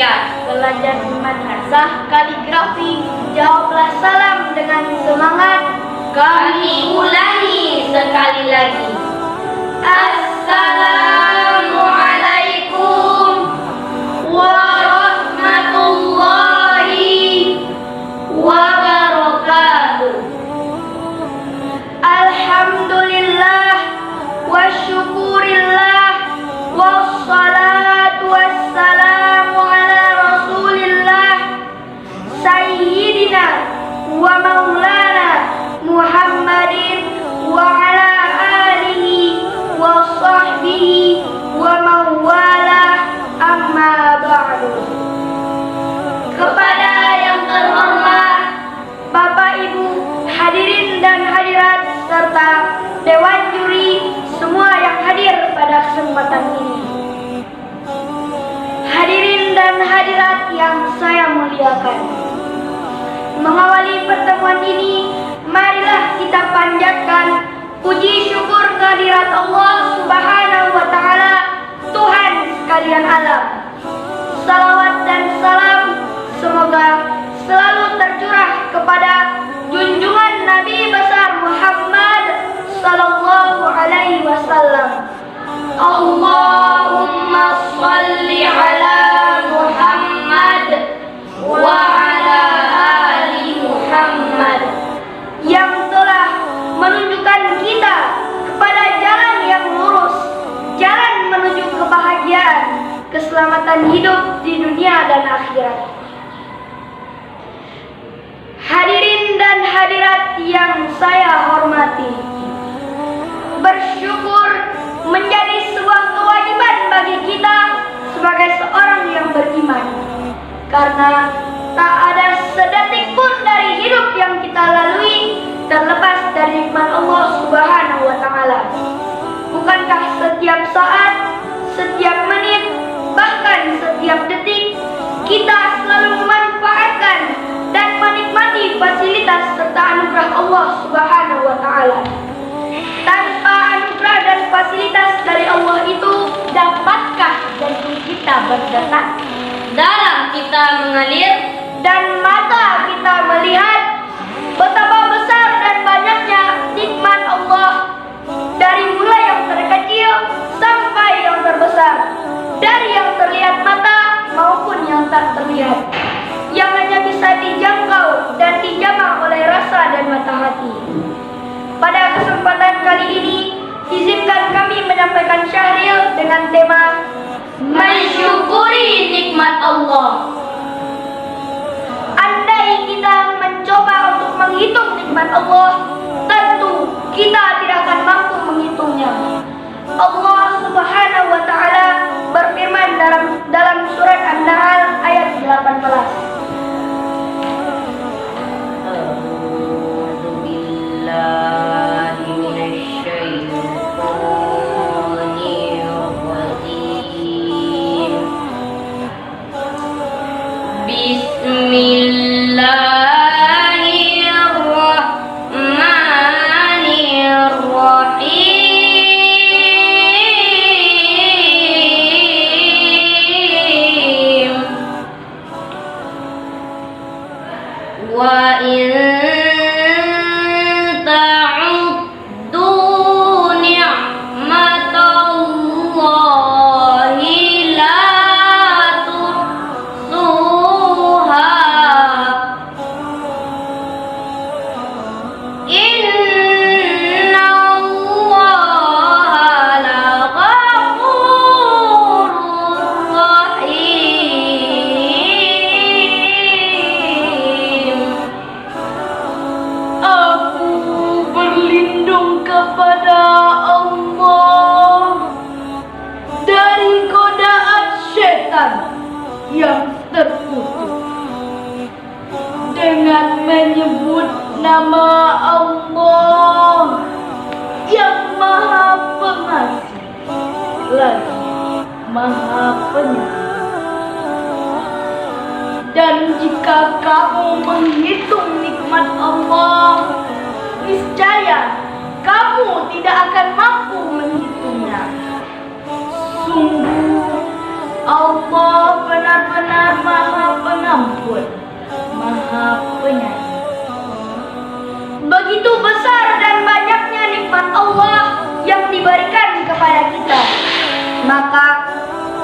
walafiat. Belajar madrasah kaligrafi, jawablah salam dengan semangat. Kami ulangi sekali lagi. Assalamualaikum warahmatullahi wabarakatuh. Alhamdulillah wa syukurillah wassalatu wassalamu ala rasulillah sayyidina wa maulana Muhammadin wa ala alihi wa sahbihi wa mawala amma ba'du. Kepada yang terhormat Bapak Ibu hadirin dan hadirat serta Dewan Juri semua yang hadir pada kesempatan ini. Hadirin dan hadirat yang saya muliakan, mengawali pertemuan ini, marilah kita panjatkan puji syukur kehadirat Allah Subhanahu wa Ta'ala, Tuhan sekalian alam. Salawat dan salam semoga selalu tercurah kepada junjungan Nabi besar Muhammad sallallahu alaihi wasallam. Allahumma shalli ala Muhammad wa ala ali Muhammad, yang telah menunjukkan kita kepada jalan yang lurus, jalan menuju kebahagiaan, keselamatan hidup di dunia dan akhirat. Hadirin dan hadirat yang saya hormati, bersyukur menjadi sebuah kewajiban bagi kita sebagai seorang yang beriman, karena tak ada sedetik pun dari hidup yang kita lalui terlepas dari nikmat Allah Subhanahu wa Ta'ala. Bukankah setiap saat, setiap menit, bahkan setiap detik kita selalu memanfaatkan dan menikmati fasilitas serta anugerah Allah Subhanahu wa Ta'ala? Tanpa anugerah dan fasilitas dari Allah itu, dapatkah jantung kita berdetak, Darah kita mengalir, dan mata kita melihat betapa besar dan banyaknya nikmat Allah, dari mulai yang terkecil sampai yang terbesar, dari yang terlihat mata maupun yang tak terlihat, yang hanya bisa dijangkau dan dijamah oleh rasa dan mata hati. Pada kesempatan kali ini, izinkan kami menyampaikan syahril dengan tema mensyukuri nikmat Allah. Andai kita mencoba untuk menghitung nikmat Allah, tentu kita tidak akan mampu menghitungnya. Allah Subhanahu wa Ta'ala berfirman dalam surat An-Nahl ayat 18. Wa in ta'uddu ni'matallahi la tuhsuha. Inna Allaha la ghafurur rahim. Aku berlindung kepada Allah dari godaan setan yang terkutuk dengan menyebut nama Allah yang Maha Pengasih lagi Maha Penyayang. Dan jika kamu menghitung nikmat Allah, niscaya kamu tidak akan mampu menghitungnya. Sungguh Allah benar-benar Maha Penyayang. Begitu besar dan banyaknya nikmat Allah yang diberikan kepada kita, maka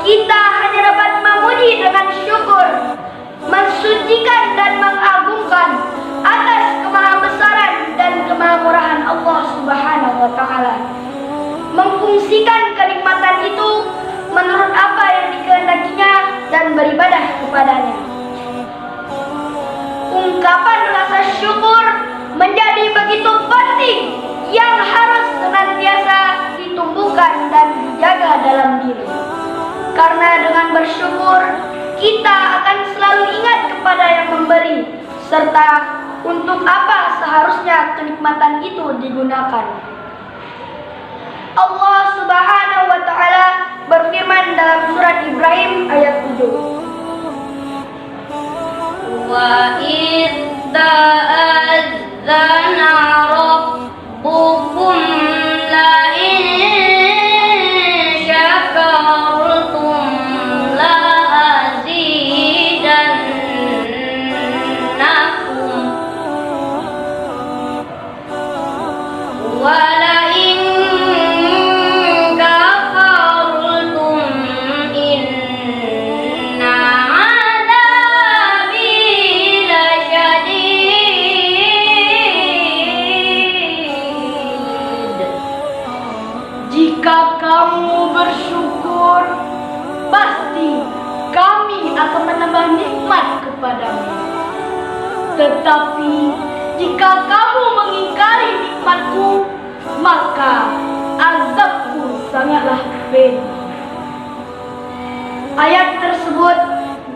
kita hanya dapat memuji dengan syukur, mensucikan dan mengagungkan atas kemahabesaran dan kemahamurahan Allah Subhanahu wa Ta'ala, memfungsikan kenikmatan itu menurut apa yang dikehendakinya dan beribadah kepadanya. Ungkapan rasa syukur menjadi begitu penting yang harus senantiasa ditumbuhkan dan dijaga dalam diri. Karena dengan bersyukur, kita akan selalu ingat kepada yang memberi, serta untuk apa seharusnya kenikmatan itu digunakan. Allah Subhanahu wa Ta'ala berfirman dalam surat Ibrahim ayat 7. Wa idza adzana rabbukum la in syakartum la azidannakum wa la in kafartum inna adabi lasyadid. Jika kamu bersyukur, pasti kami akan menambah nikmat kepadamu. Tetapi jika kamu mengingkari nikmatku, maka azabku sangatlah pedih. Ayat tersebut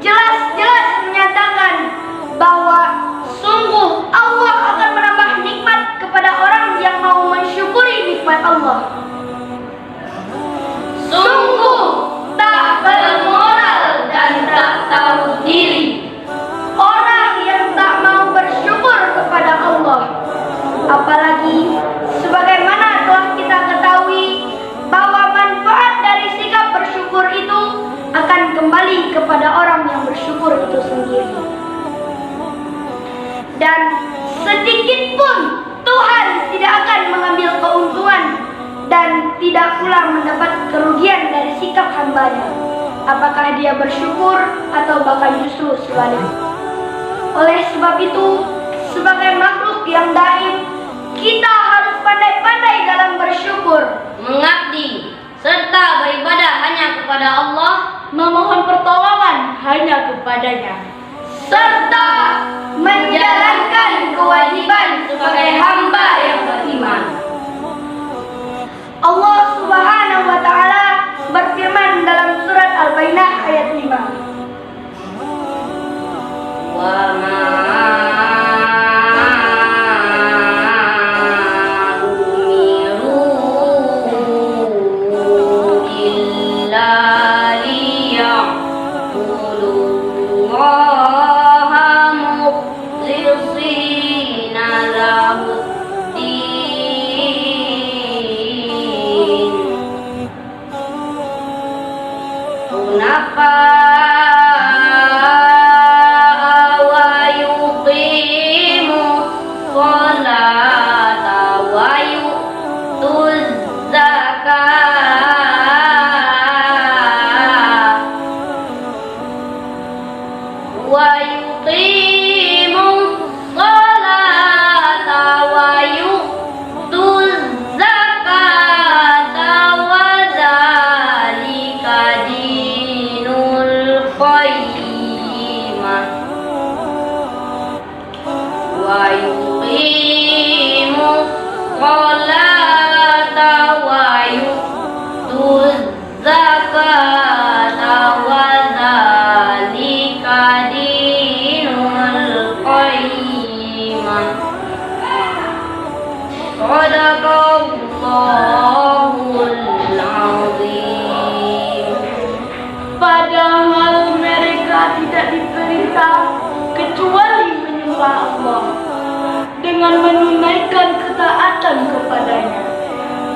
jelas-jelas menyatakan bahwa sungguh Allah akan menambah nikmat kepada orang yang mau mensyukuri nikmat Allah. Sungguh tak bermoral dan tak tahu diri orang yang tak mau bersyukur kepada Allah. Apalagi sebagaimana telah kita ketahui bahwa manfaat dari sikap bersyukur itu akan kembali kepada orang yang bersyukur itu sendiri. Dan sedikit pun Tuhan tidak akan mengambil keuntungan dan tidak pula mendapat kerugian dari sikap hambanya, apakah dia bersyukur atau bahkan justru sebaliknya. Oleh sebab itu, sebagai makhluk yang daim, kita harus pandai-pandai dalam bersyukur, Mengabdi serta beribadah hanya kepada Allah, memohon pertolongan hanya kepadanya, serta menjalankan kewajiban sebagai hamba yang beriman. Allah Subhanahu wa Ta'ala berfirman dalam surat Al-Baqarah ayat 5. wa ma umiru illa liya'budullaha mukhlishina lahuddin hunafa wa yuqimu sholata wa yu'tuz zakata wa yuqimu sholata wa yu'tuz zakata wa dzalika dinul qayyimah wa yuqimu sholata wa yu'tuz zakata wa dzalika dinul qayyimah. Shadaqallahul azim. Padahal mereka tidak diperintah kecuali menyembah Allah dengan menunaikan ketaatan kepadanya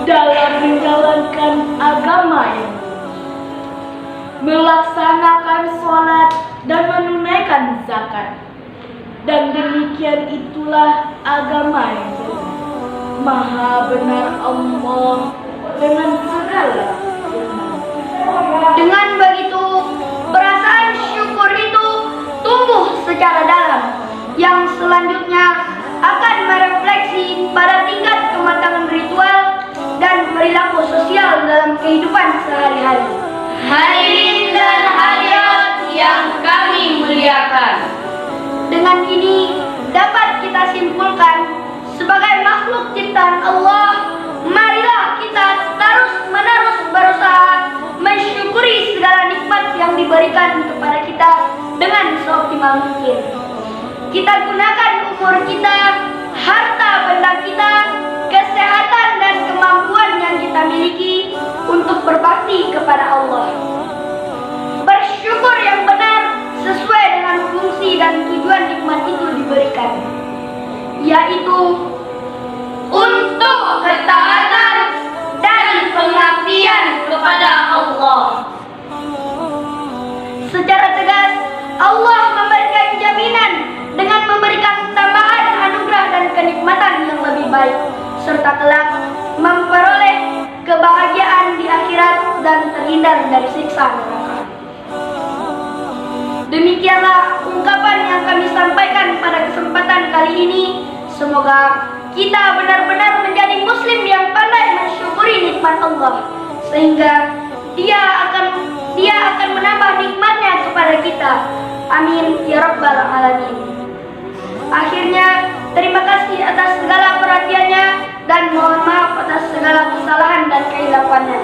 dalam menjalankan agamanya, melaksanakan sholat dan menunaikan zakat. Dan demikian itulah agama yang benar. Maha benar Allah dengan segala firman. Dengan begitu, perasaan syukur itu tumbuh secara dalam, yang selanjutnya akan merefleksi pada tingkat kematangan ritual dan perilaku sosial dalam kehidupan sehari-hari. Hadirin dan hadirat yang kami muliakan, Dengan ini dapat kita simpulkan, sebagai makhluk ciptaan Allah, marilah kita terus-menerus berusaha mensyukuri segala nikmat yang diberikan kepada kita dengan seoptimal mungkin. Kita gunakan umur kita, harta benda kita, kesehatan dan kemampuan yang kita miliki untuk berbakti kepada Allah. Bersyukur yang benar sesuai dengan fungsi dan tujuan nikmat itu diberikan, yaitu untuk ketaatan dan pengabdian kepada Allah. Secara tegas, Allah memberikan jaminan dengan memberikan tambahan anugerah dan kenikmatan yang lebih baik, serta kelak memperoleh kebahagiaan di akhirat dan terhindar dari siksa neraka. Demikianlah ungkapan yang kami sampaikan pada kesempatan kali ini. Semoga kita benar-benar menjadi muslim yang pandai mensyukuri nikmat Allah, sehingga Dia akan menambah nikmatnya kepada kita. Amin ya rabbal alamin. Akhirnya, terima kasih atas segala perhatiannya dan mohon maaf atas segala kesalahan dan kehilafannya.